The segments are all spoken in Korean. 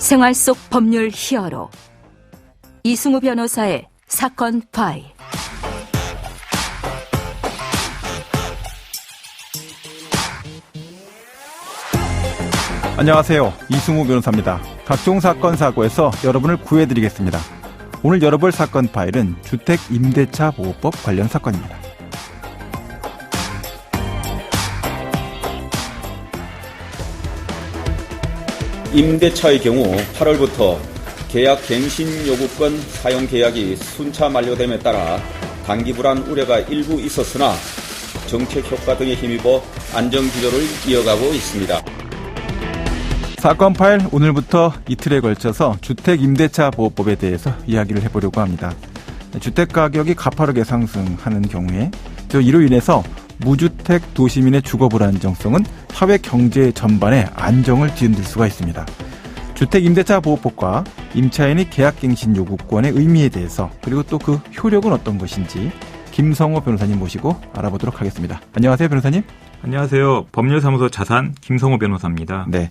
생활 속 법률 히어로 이승우 변호사의 사건 파일. 안녕하세요. 이승우 변호사입니다. 각종 사건 사고에서 여러분을 구해드리겠습니다. 오늘 열어볼 사건 파일은 주택임대차보호법 관련 사건입니다. 임대차의 경우 8월부터 계약 갱신 요구권 사용 계약이 순차 만료됨에 따라 단기 불안 우려가 일부 있었으나 정책 효과 등에 힘입어 안정 기조를 이어가고 있습니다. 사건 파일 오늘부터 이틀에 걸쳐서 주택임대차보호법에 대해서 이야기를 해보려고 합니다. 주택가격이 가파르게 상승하는 경우에 이로 인해서 무주택 도시민의 주거 불안정성은 사회 경제 전반에 안정을 뒤흔들 수가 있습니다. 주택임대차보호법과 임차인의 계약갱신 요구권의 의미에 대해서 그리고 또 그 효력은 어떤 것인지 김성호 변호사님 모시고 알아보도록 하겠습니다. 안녕하세요, 변호사님. 안녕하세요. 법률사무소 자산 김성호 변호사입니다. 네.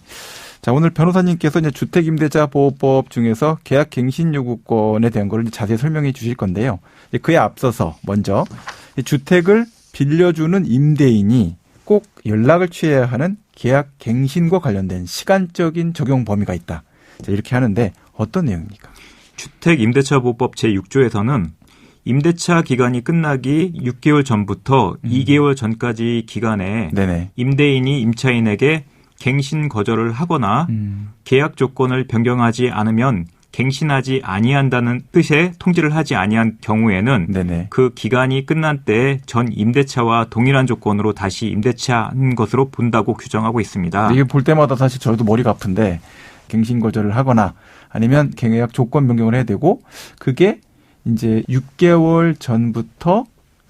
자, 오늘 변호사님께서 이제 주택임대차보호법 중에서 계약갱신 요구권에 대한 걸 자세히 설명해 주실 건데요. 그에 앞서서 먼저 주택을 빌려주는 임대인이 꼭 연락을 취해야 하는 계약갱신과 관련된 시간적인 적용 범위가 있다. 자, 이렇게 하는데 어떤 내용입니까? 주택임대차보호법 제6조에서는 임대차 기간이 끝나기 6개월 전부터 2개월 전까지 기간에 네네. 임대인이 임차인에게 갱신 거절을 하거나 계약 조건을 변경하지 않으면 갱신하지 아니한다는 뜻의 통지를 하지 아니한 경우에는 네네. 그 기간이 끝난 때에 전 임대차와 동일한 조건으로 다시 임대차한 것으로 본다고 규정하고 있습니다. 이게 볼 때마다 사실 저도 머리가 아픈데 갱신 거절을 하거나 아니면 계약 조건 변경을 해야 되고 그게 이제 6개월 전부터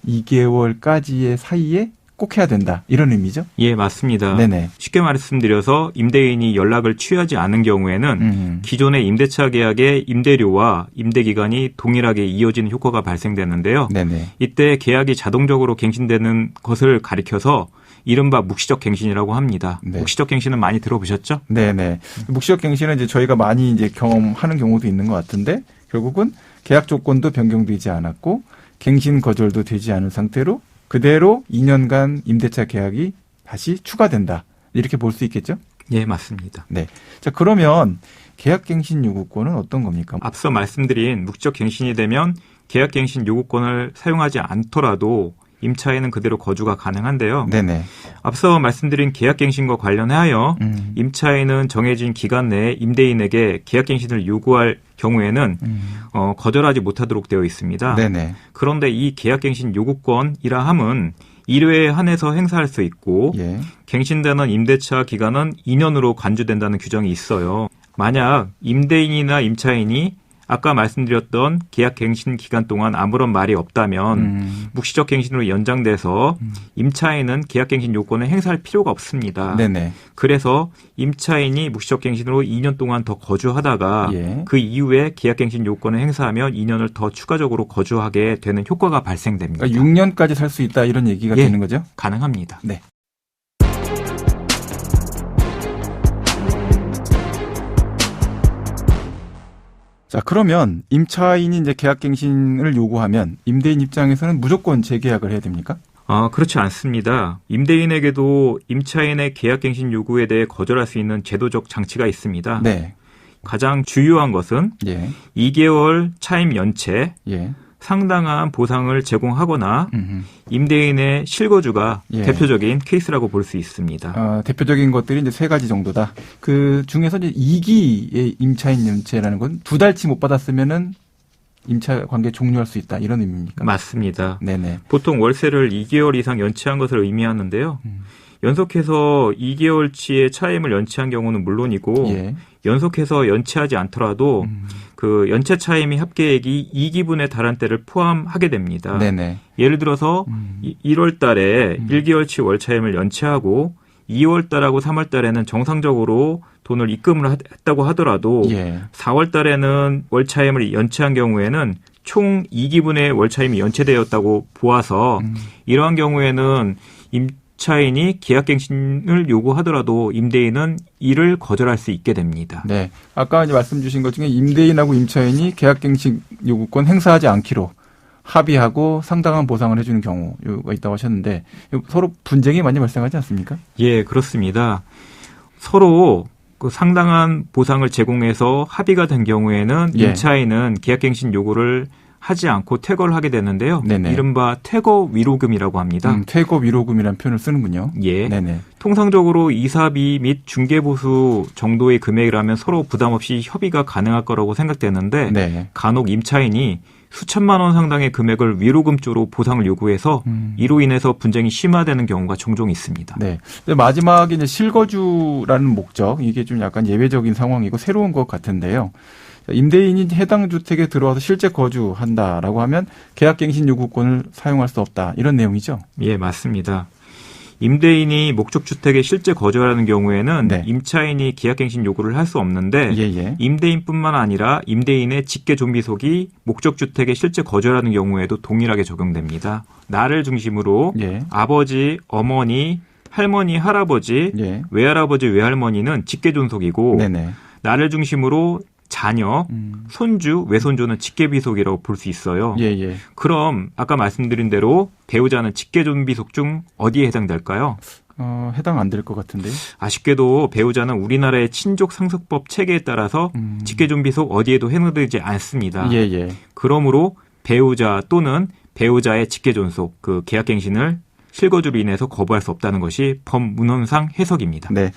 2개월까지의 사이에 꼭 해야 된다. 이런 의미죠? 예, 맞습니다. 네네. 쉽게 말씀드려서 임대인이 연락을 취하지 않은 경우에는 기존의 임대차 계약의 임대료와 임대기간이 동일하게 이어지는 효과가 발생되는데요. 네네. 이때 계약이 자동적으로 갱신되는 것을 가리켜서 이른바 묵시적 갱신이라고 합니다. 네. 묵시적 갱신은 많이 들어보셨죠? 네네. 묵시적 갱신은 이제 저희가 많이 이제 경험하는 경우도 있는 것 같은데 결국은 계약 조건도 변경되지 않았고 갱신 거절도 되지 않은 상태로 그대로 2년간 임대차 계약이 다시 추가된다. 이렇게 볼 수 있겠죠? 예, 맞습니다. 네. 자, 그러면 계약갱신 요구권은 어떤 겁니까? 앞서 말씀드린 묵시적 갱신이 되면 계약갱신 요구권을 사용하지 않더라도 임차인은 그대로 거주가 가능한데요. 네네. 앞서 말씀드린 계약갱신과 관련하여 임차인은 정해진 기간 내에 임대인에게 계약갱신을 요구할 경우에는 거절하지 못하도록 되어 있습니다. 네네. 그런데 이 계약갱신 요구권이라 함은 1회에 한해서 행사할 수 있고 예. 갱신되는 임대차 기간은 2년으로 간주된다는 규정이 있어요. 만약 임대인이나 임차인이 아까 말씀드렸던 계약갱신 기간 동안 아무런 말이 없다면 묵시적 갱신으로 연장돼서 임차인은 계약갱신 요건을 행사할 필요가 없습니다. 네네. 그래서 임차인이 묵시적 갱신으로 2년 동안 더 거주하다가 예. 그 이후에 계약갱신 요건을 행사하면 2년을 더 추가적으로 거주하게 되는 효과가 발생됩니다. 그러니까 6년까지 살 수 있다 이런 얘기가 예, 되는 거죠? 가능합니다. 네. 자, 그러면 임차인이 이제 계약갱신을 요구하면 임대인 입장에서는 무조건 재계약을 해야 됩니까? 그렇지 않습니다. 임대인에게도 임차인의 계약갱신 요구에 대해 거절할 수 있는 제도적 장치가 있습니다. 네. 가장 주요한 것은 예. 2개월 차임 연체, 예. 상당한 보상을 제공하거나 임대인의 실거주가 예. 대표적인 케이스라고 볼 수 있습니다. 대표적인 것들이 이제 세 가지 정도다. 그 중에서 이제 2기의 임차인 연체라는 건 2달치 못 받았으면은 임차 관계 종료할 수 있다. 이런 의미입니까? 맞습니다. 네네. 보통 월세를 2개월 이상 연체한 것을 의미하는데요. 연속해서 2개월치의 차임을 연체한 경우는 물론이고 예. 연속해서 연체하지 않더라도 그 연체 차임이 합계액이 2기분에 달한 때를 포함하게 됩니다. 네네. 예를 들어서 1월 달에 1개월치 월차임을 연체하고 2월 달하고 3월 달에는 정상적으로 돈을 입금을 했다고 하더라도 예. 4월 달에는 월차임을 연체한 경우에는 총 2기분의 월차임이 연체되었다고 보아서 이러한 경우에는 임차인이 계약갱신을 요구하더라도 임대인은 이를 거절할 수 있게 됩니다. 네. 아까 이제 말씀 주신 것 중에 임대인하고 임차인이 계약갱신 요구권 행사하지 않기로 합의하고 상당한 보상을 해주는 경우가 있다고 하셨는데 서로 분쟁이 많이 발생하지 않습니까? 예, 그렇습니다. 서로 그 상당한 보상을 제공해서 합의가 된 경우에는 예. 임차인은 계약갱신 요구를 하지 않고 퇴거를 하게 되는데요. 네네. 이른바 퇴거 위로금이라고 합니다. 퇴거 위로금이라는 표현을 쓰는군요. 예. 네네. 통상적으로 이사비 및 중개보수 정도의 금액이라면 서로 부담 없이 협의가 가능할 거라고 생각되는데 네. 간혹 임차인이 수천만 원 상당의 금액을 위로금조로 보상을 요구해서 이로 인해서 분쟁이 심화되는 경우가 종종 있습니다. 네. 마지막에 이제 실거주라는 목적, 이게 좀 약간 예외적인 상황이고 새로운 것 같은데요. 임대인이 해당 주택에 들어와서 실제 거주한다라고 하면 계약갱신 요구권을 사용할 수 없다. 이런 내용이죠? 예, 맞습니다. 임대인이 목적주택에 실제 거주하는 경우에는 네. 임차인이 계약갱신 요구를 할 수 없는데 예. 임대인뿐만 아니라 임대인의 직계존비속이 목적주택에 실제 거주하는 경우에도 동일하게 적용됩니다. 나를 중심으로 예. 아버지, 어머니, 할머니, 할아버지, 예. 외할아버지, 외할머니는 직계존속이고 네네. 나를 중심으로 자녀, 손주, 외손주는 직계비속이라고 볼 수 있어요. 예. 그럼 아까 말씀드린 대로 배우자는 직계존비속 중 어디에 해당될까요? 해당 안 될 것 같은데요. 아쉽게도 배우자는 우리나라의 친족 상속법 체계에 따라서 직계존비속 어디에도 해당되지 않습니다. 예. 그러므로 배우자 또는 배우자의 직계존속, 그 계약갱신을 실거주로 인해서 거부할 수 없다는 것이 법문헌상 해석입니다. 네.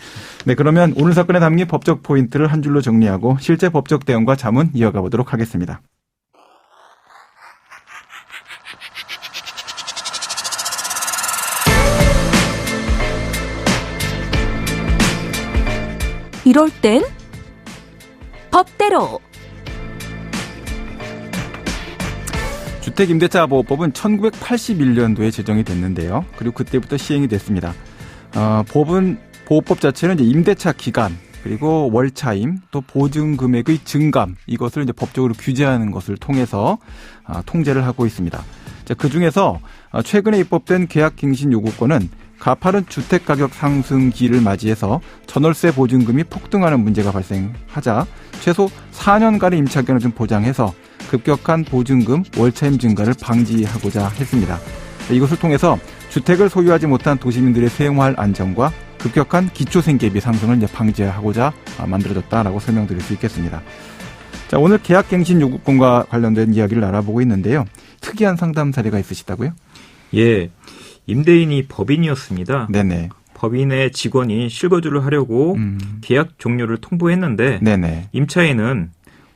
그러면 오늘 사건에 담긴 법적 포인트를 한 줄로 정리하고 실제 법적 대응과 자문 이어가 보도록 하겠습니다. 이럴 땐 법대로. 주택임대차보호법은 1981년도에 제정이 됐는데요. 그리고 그때부터 시행이 됐습니다. 보호법 자체는 이제 임대차 기간, 그리고 월차임, 또 보증 금액의 증감, 이것을 이제 법적으로 규제하는 것을 통해서 통제를 하고 있습니다. 그 중에서 최근에 입법된 계약갱신 요구권은 가파른 주택가격 상승기를 맞이해서 전월세 보증금이 폭등하는 문제가 발생하자 최소 4년간의 임차기간을 좀 보장해서 급격한 보증금, 월차임 증가를 방지하고자 했습니다. 이것을 통해서 주택을 소유하지 못한 도시민들의 생활 안정과 급격한 기초생계비 상승을 이제 방지하고자 만들어졌다라고 설명드릴 수 있겠습니다. 자, 오늘 계약갱신 요구권과 관련된 이야기를 알아보고 있는데요. 특이한 상담 사례가 있으시다고요? 예, 임대인이 법인이었습니다. 네네. 법인의 직원이 실거주를 하려고 계약 종료를 통보했는데 네네. 임차인은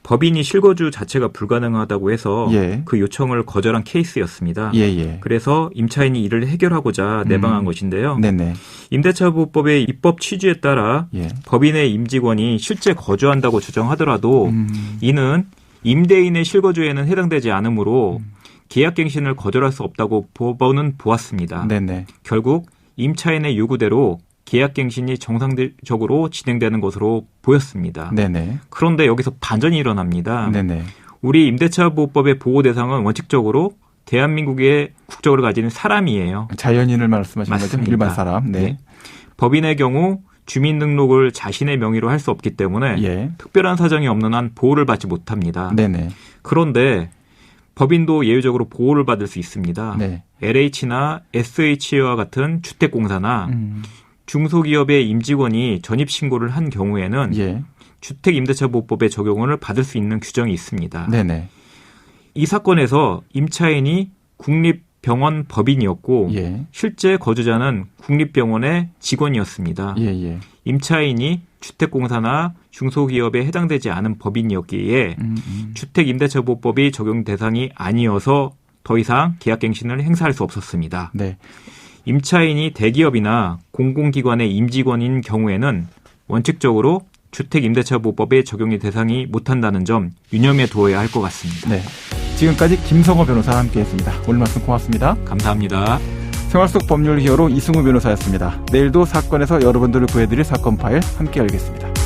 법인이 실거주 자체가 불가능하다고 해서 예. 그 요청을 거절한 케이스였습니다. 예. 그래서 임차인이 이를 해결하고자 내방한 것인데요. 네네. 임대차보호법의 입법 취지에 따라 예. 법인의 임직원이 실제 거주한다고 주장하더라도 이는 임대인의 실거주에는 해당되지 않으므로 계약갱신을 거절할 수 없다고 법원은 보았습니다. 네네. 결국 임차인의 요구대로 계약갱신이 정상적으로 진행되는 것으로 보였습니다. 네네. 그런데 여기서 반전이 일어납니다. 네네. 우리 임대차보호법의 보호 대상은 원칙적으로 대한민국의 국적을 가진 사람이에요. 자연인을 말씀하시는 거죠? 맞습니다. 일반 사람. 네. 법인의 경우 주민등록을 자신의 명의로 할 수 없기 때문에 예. 특별한 사정이 없는 한 보호를 받지 못합니다. 네네. 그런데 법인도 예외적으로 보호를 받을 수 있습니다. 네. LH나 SH와 같은 주택공사나 중소기업의 임직원이 전입신고를 한 경우에는 예. 주택임대차보호법의 적용을 받을 수 있는 규정이 있습니다. 네네. 이 사건에서 임차인이 국립병원 법인이었고 예. 실제 거주자는 국립병원의 직원이었습니다. 예. 임차인이 주택공사나 중소기업에 해당되지 않은 법인이었기에 주택임대차보호법이 적용 대상이 아니어서 더 이상 계약갱신을 행사할 수 없었습니다. 네. 임차인이 대기업이나 공공기관의 임직원인 경우에는 원칙적으로 주택임대차보호법의 적용이 대상이 못한다는 점 유념해 두어야 할 것 같습니다. 네. 지금까지 김성호 변호사와 함께했습니다. 오늘 말씀 고맙습니다. 감사합니다. 생활 속 법률 히어로 이승우 변호사였습니다. 내일도 사건에서 여러분들을 구해드릴 사건 파일 함께 열겠습니다.